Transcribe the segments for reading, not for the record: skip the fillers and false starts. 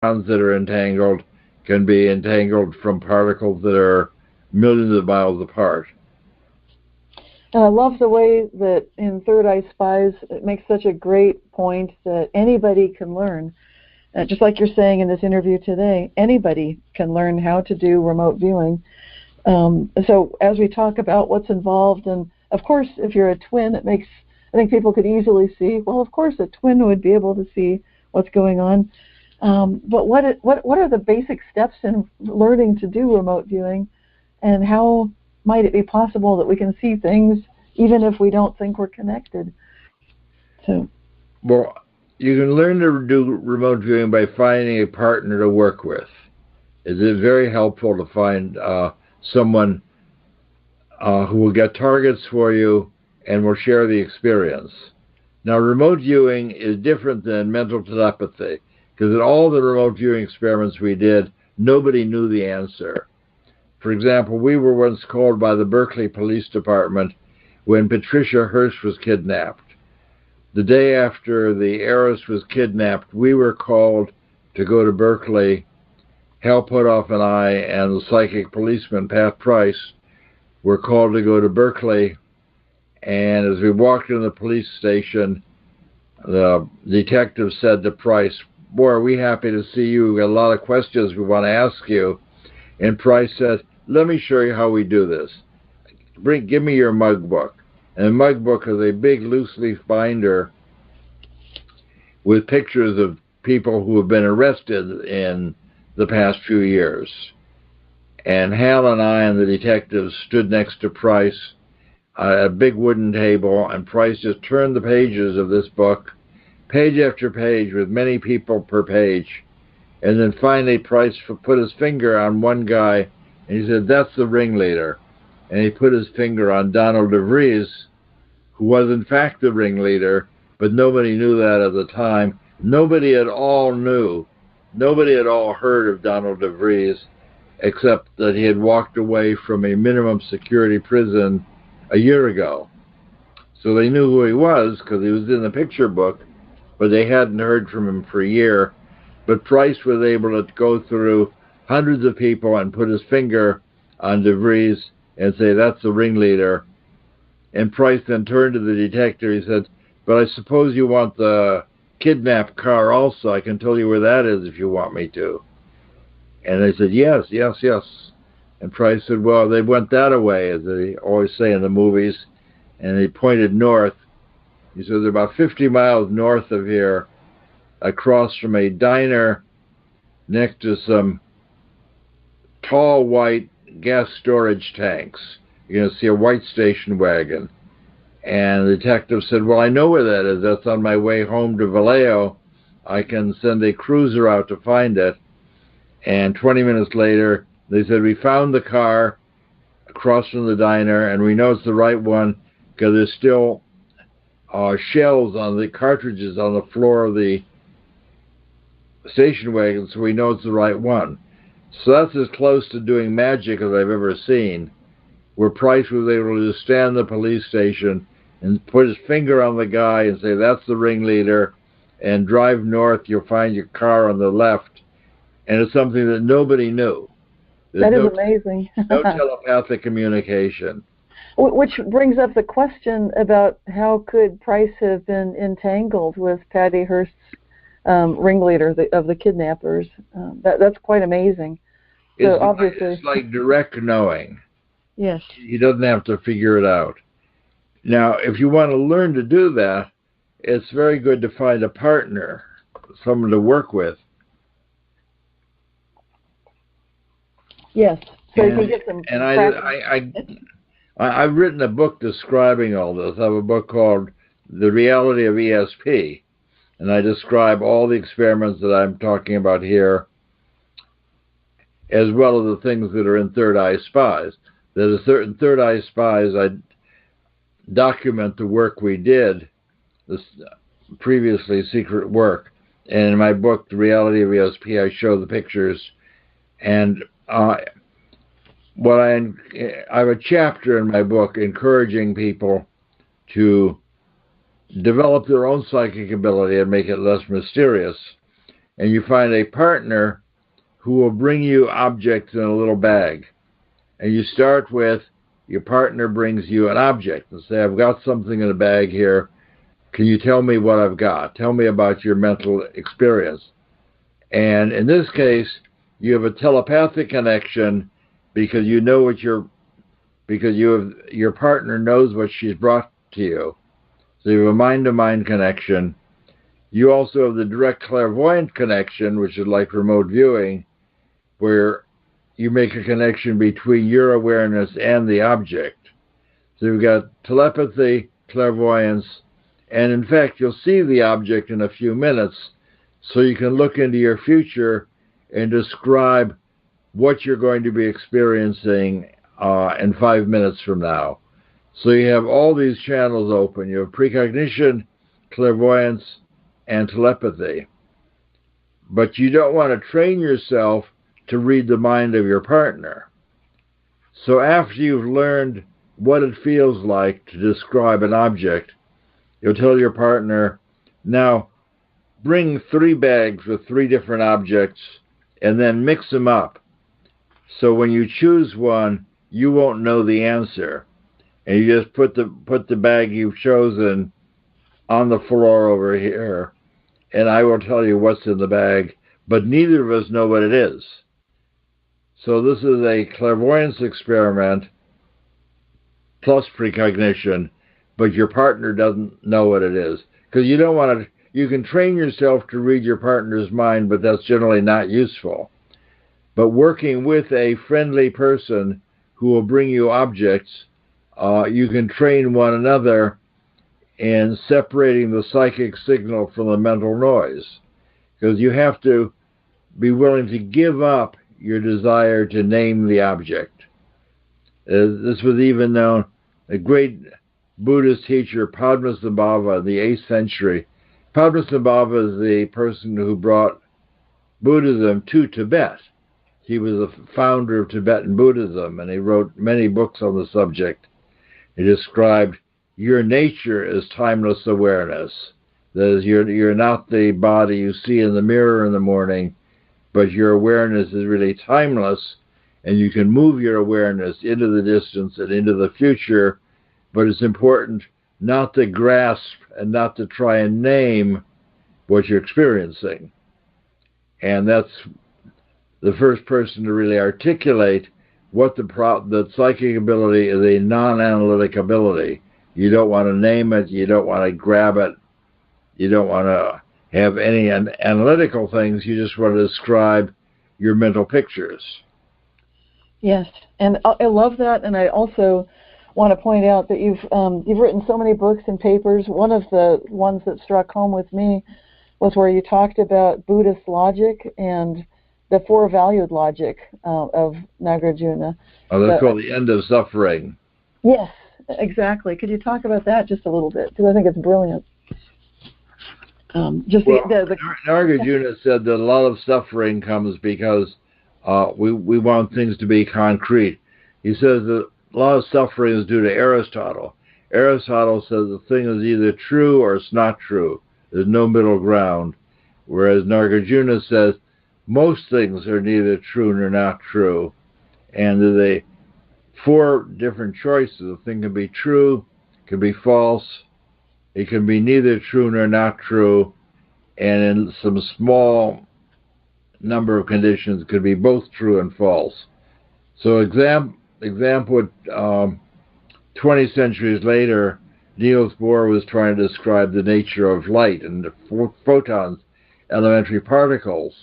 electrons that are entangled can be entangled from particles that are millions of miles apart. And I love the way that in Third Eye Spies, it makes such a great point that anybody can learn. Just like you're saying in this interview today, anybody can learn how to do remote viewing. So as we talk about what's involved, and of course, if you're a twin, I think people could easily see, well, of course, a twin would be able to see what's going on. But what are the basic steps in learning to do remote viewing, and how might it be possible that we can see things even if we don't think we're connected? Well, you can learn to do remote viewing by finding a partner to work with. It is very helpful to find someone who will get targets for you and will share the experience. Now, remote viewing is different than mental telepathy, because in all the remote viewing experiments we did, nobody knew the answer. For example, we were once called by the Berkeley Police Department when Patricia Hearst was kidnapped. The day after the heiress was kidnapped, we were called to go to Berkeley, help put off an eye, and the psychic policeman, Pat Price, were called to go to Berkeley. And as we walked in the police station, the detective said to Price, "Boy, are we happy to see you. We've got a lot of questions we want to ask you." And Price said, "Let me show you how we do this. Give me your mug book." And the mug book is a big loose leaf binder with pictures of people who have been arrested in the past few years. And Hal and I and the detectives stood next to Price at a big wooden table, and Price just turned the pages of this book, page after page, with many people per page. And then finally Price put his finger on one guy, and he said, "That's the ringleader." And he put his finger on Donald DeVries, who was in fact the ringleader, but nobody knew that at the time. Nobody at all knew. Nobody at all heard of Donald DeVries, except that he had walked away from a minimum security prison a year ago. So they knew who he was because he was in the picture book, but they hadn't heard from him for a year. But Price was able to go through hundreds of people and put his finger on DeVries and say, "That's the ringleader." And Price then turned to the detective. He said, "But I suppose you want the kidnapped car also. I can tell you where that is if you want me to." And they said, "Yes, yes, yes." And Price said, "Well, they went that way," as they always say in the movies. And he pointed north. He said, "They're about 50 miles north of here, across from a diner next to some tall white gas storage tanks. You're going to see a white station wagon." And the detective said, "Well, I know where that is. That's on my way home to Vallejo. I can send a cruiser out to find it." And 20 minutes later, they said, "We found the car across from the diner, and we know it's the right one because there's still shells on the cartridges on the floor of the station wagon, so we know it's the right one." So that's as close to doing magic as I've ever seen, where Price was able to just stand in the police station and put his finger on the guy and say, "That's the ringleader," and drive north, you'll find your car on the left. And it's something that nobody knew. That is amazing. No telepathic communication. Which brings up the question about how could Price have been entangled with Patty Hearst's ringleader of the kidnappers. That's quite amazing. So obviously, it's like direct knowing. Yes. He doesn't have to figure it out. Now, if you want to learn to do that, it's very good to find a partner, someone to work with. Yes. So you can get some. And I've written a book describing all this. I have a book called The Reality of ESP, and I describe all the experiments that I'm talking about here, as well as the things that are in Third Eye Spies. There's a certain Third Eye Spies, I document the work we did, this previously secret work. And in my book, The Reality of ESP, I show the pictures. And I have a chapter in my book encouraging people to develop their own psychic ability and make it less mysterious. and you find a partner who will bring you objects in a little bag. And you start with, your partner brings you an object and say, I've got something in a bag here. Can you tell me what I've got? Tell me about your mental experience. And in this case, you have a telepathic connection because you know what your partner knows what she's brought to you. So you have a mind-to-mind connection. You also have the direct clairvoyant connection, which is like remote viewing, where you make a connection between your awareness and the object. So you've got telepathy, clairvoyance, and in fact, you'll see the object in a few minutes, so you can look into your future and describe what you're going to be experiencing in 5 minutes from now. So you have all these channels open. You have precognition, clairvoyance, and telepathy. But you don't want to train yourself to read the mind of your partner. So after you've learned what it feels like to describe an object, you'll tell your partner, now bring 3 bags with 3 different objects and then mix them up. So when you choose one, you won't know the answer. And you just put the bag you've chosen on the floor over here, and I will tell you what's in the bag, but neither of us know what it is. So this is a clairvoyance experiment plus precognition, but your partner doesn't know what it is. Because you don't want to, you can train yourself to read your partner's mind, but that's generally not useful. But working with a friendly person who will bring you objects, you can train one another in separating the psychic signal from the mental noise. Because you have to be willing to give up your desire to name the object. This was even known, a great Buddhist teacher, Padmasambhava, in the 8th century. Padmasambhava is the person who brought Buddhism to Tibet. He was the founder of Tibetan Buddhism, and he wrote many books on the subject. He described, your nature is timeless awareness. That is, you're not the body you see in the mirror in the morning, but your awareness is really timeless, and you can move your awareness into the distance and into the future, but it's important not to grasp and not to try and name what you're experiencing. And that's the first person to really articulate what the psychic ability is a non-analytic ability. You don't want to name it, you don't want to grab it, you don't want to have any analytical things, you just want to describe your mental pictures. Yes, and I love that, and I also want to point out that you've written so many books and papers. One of the ones that struck home with me was where you talked about Buddhist logic and the 4 valued logic of Nagarjuna. Oh, that's called the end of suffering. Yes, exactly. Could you talk about that just a little bit? Because I think it's brilliant. Nagarjuna said that a lot of suffering comes because we want things to be concrete. He says that a lot of suffering is due to Aristotle. Aristotle says the thing is either true or it's not true. There's no middle ground. Whereas Nagarjuna says most things are neither true nor not true. And there's 4 different choices. A thing can be true, can be false, it can be neither true nor not true, and in some small number of conditions it could be both true and false. So example 20 centuries later, Niels Bohr was trying to describe the nature of light and the photons, elementary particles,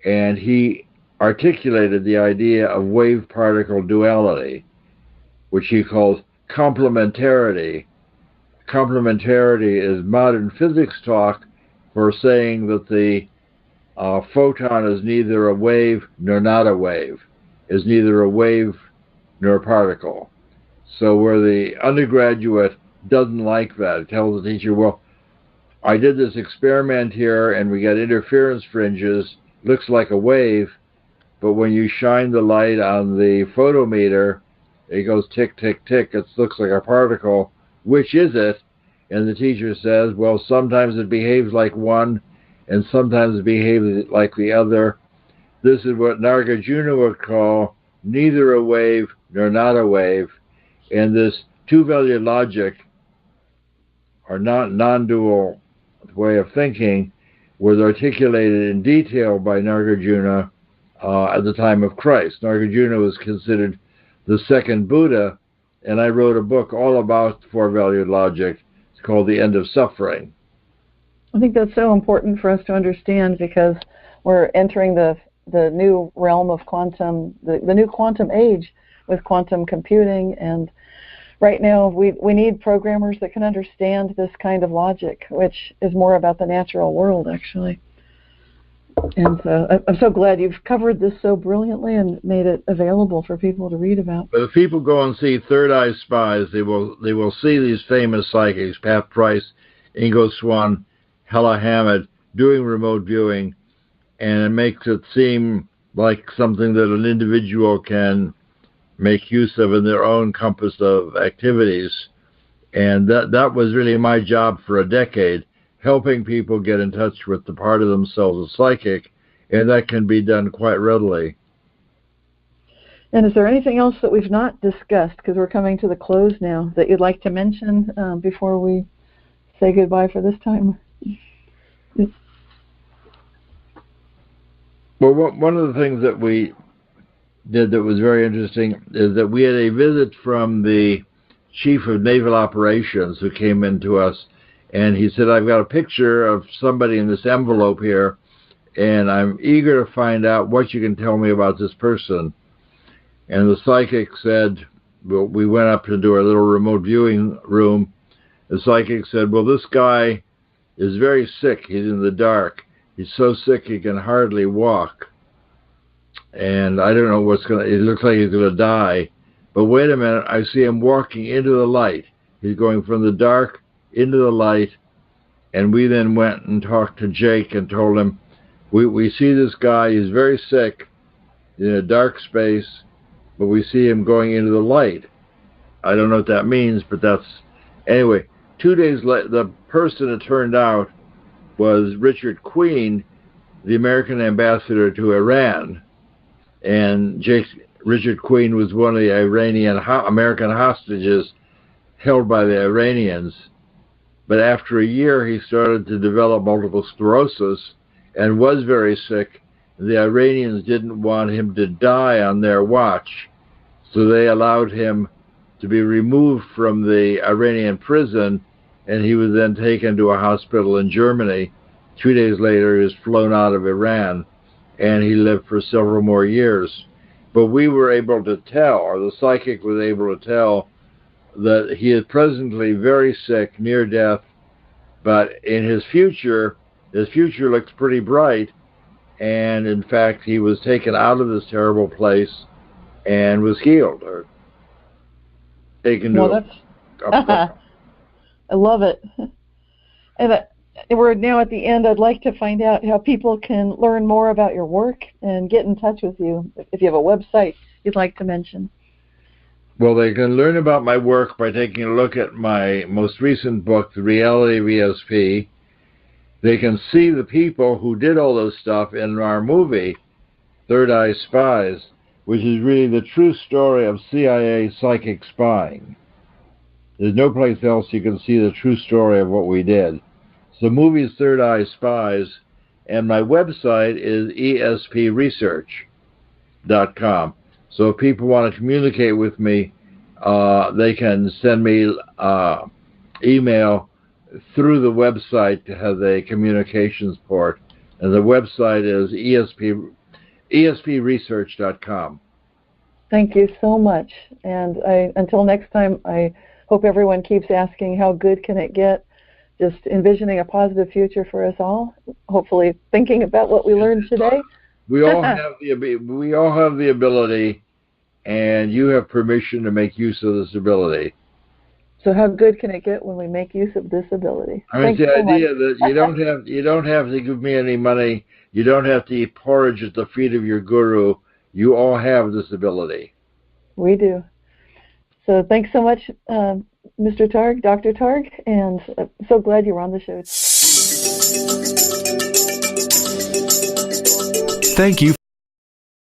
and he articulated the idea of wave-particle duality, which he calls complementarity. Complementarity is modern physics talk for saying that the photon is neither a wave nor not a wave, is neither a wave nor a particle. So where the undergraduate doesn't like that, it tells the teacher, well, I did this experiment here and we got interference fringes, looks like a wave, but when you shine the light on the photometer, it goes tick, tick, tick, it looks like a particle. Which is it? And the teacher says, well, sometimes it behaves like one and sometimes behave like the other. This is what Nagarjuna would call neither a wave nor not a wave. And this two-value logic, or non-dual way of thinking, was articulated in detail by Nagarjuna at the time of Christ. Nagarjuna was considered the second Buddha, and I wrote a book all about four-valued logic. It's called The End of Suffering. I think that's so important for us to understand, because we're entering the new realm of quantum, the new quantum age with quantum computing, and right now we need programmers that can understand this kind of logic, which is more about the natural world, actually. And so I'm so glad you've covered this so brilliantly and made it available for people to read about. But if people go and see Third Eye Spies, they will see these famous psychics, Pat Price, Ingo Swann, Hella Hammett, doing remote viewing, and it makes it seem like something that an individual can make use of in their own compass of activities. And that was really my job for a decade, helping people get in touch with the part of themselves as psychic, and that can be done quite readily. And is there anything else that we've not discussed, because we're coming to the close now, that you'd like to mention before we say goodbye for this time? Well, one of the things that we did that was very interesting is that we had a visit from the Chief of Naval Operations who came in to us, and he said, I've got a picture of somebody in this envelope here, and I'm eager to find out what you can tell me about this person. And the psychic said, well, we went up to do our little remote viewing room. The psychic said, well, this guy is very sick. He's in the dark. He's so sick he can hardly walk. And I don't know what's going to, it looks like he's going to die. But wait a minute, I see him walking into the light. He's going from the dark into the light. And we then went and talked to Jake and told him, we see this guy, he's very sick, in a dark space, but we see him going into the light. I don't know what that means, but that's... Anyway, 2 days later, the person it turned out was Richard Queen, the American ambassador to Iran. And Richard Queen was one of the American hostages held by the Iranians. But after a year, he started to develop multiple sclerosis and was very sick. The Iranians didn't want him to die on their watch, so they allowed him to be removed from the Iranian prison, and he was then taken to a hospital in Germany. 2 days later, he was flown out of Iran, and he lived for several more years. But we were able to tell, or the psychic was able to tell, that he is presently very sick, near death, but in his future looks pretty bright, and in fact, he was taken out of this terrible place and was healed, or taken to I love it. And we're now at the end. I'd like to find out how people can learn more about your work and get in touch with you, if you have a website you'd like to mention. Well, they can learn about my work by taking a look at my most recent book, The Reality of ESP. They can see the people who did all this stuff in our movie, Third Eye Spies, which is really the true story of CIA psychic spying. There's no place else you can see the true story of what we did. So the movie is Third Eye Spies, and my website is espresearch.com. So if people want to communicate with me, they can send me email through the website to have a communications port. And the website is espresearch.com. Thank you so much. And until next time, I hope everyone keeps asking, how good can it get? Just envisioning a positive future for us all. Hopefully thinking about what we learned today. We all have the ability, and you have permission to make use of this ability. So how good can it get when we make use of this ability? I mean, it's the idea that you don't have to give me any money. You don't have to eat porridge at the feet of your guru. You all have this ability. We do. So thanks so much, Mr. Targ, Dr. Targ, and I'm so glad you were on the show. thank you